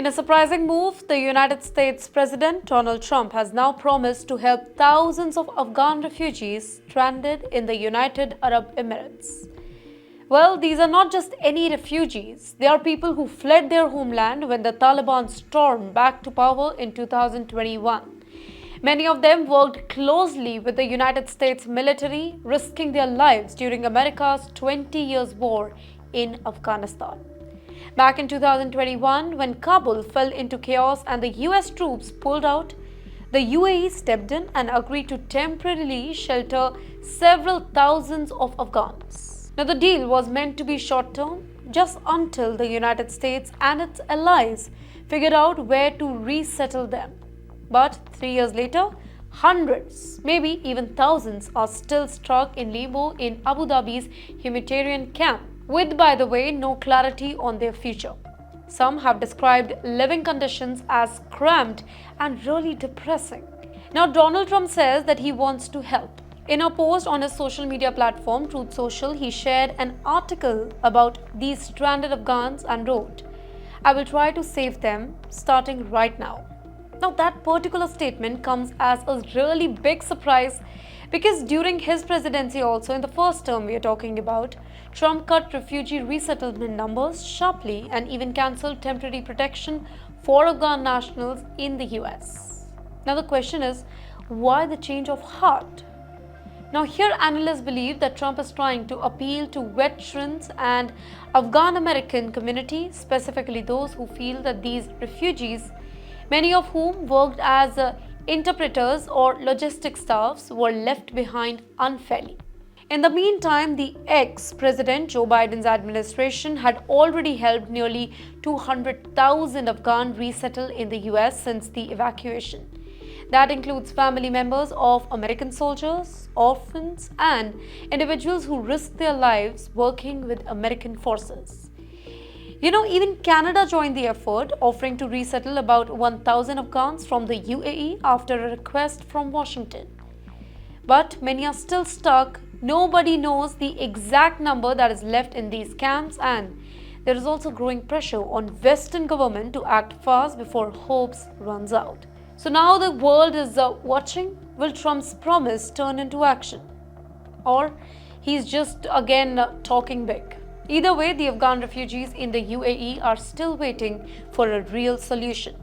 a surprising move, the United States President Donald Trump has now promised to help thousands of Afghan refugees stranded in the United Arab Emirates. Well, these are not just any refugees. They are people who fled their homeland when the Taliban stormed back to power in 2021. Many of them worked closely with the United States military, risking their lives during America's 20 years war in Afghanistan. Back in 2021, when Kabul fell into chaos and the US troops pulled out, the UAE stepped in and agreed to temporarily shelter several thousands of Afghans. Now, the deal was meant to be short-term, just until the United States and its allies figured out where to resettle them. But 3 years later, hundreds, maybe even thousands, are still stuck in limbo in Abu Dhabi's humanitarian camp, with, by the way, no clarity on their future. Some have described living conditions as cramped and really depressing. Now, Donald Trump says that he wants to help. In a post on his social media platform, Truth Social, he shared an article about these stranded Afghans and wrote, "I will try to save them, starting right now." Now, that particular statement comes as a really big surprise because during his presidency also, in the first term we are talking about, Trump cut refugee resettlement numbers sharply and even cancelled temporary protection for Afghan nationals in the US. Now, the question is, why the change of heart? Now, here analysts believe that Trump is trying to appeal to veterans and Afghan American community, specifically those who feel that these refugees, many of whom worked as interpreters or logistics staffs, were left behind unfairly. In the meantime, the ex-President Joe Biden's administration had already helped nearly 200,000 Afghan resettle in the US since the evacuation. That includes family members of American soldiers, orphans, and individuals who risked their lives working with American forces. Even Canada joined the effort, offering to resettle about 1,000 Afghans from the UAE after a request from Washington. But many are still stuck. Nobody knows the exact number that is left in these camps, and there is also growing pressure on Western government to act fast before hope runs out. So now the world is watching. Will Trump's promise turn into action? Or he's just again talking big? Either way, the Afghan refugees in the UAE are still waiting for a real solution.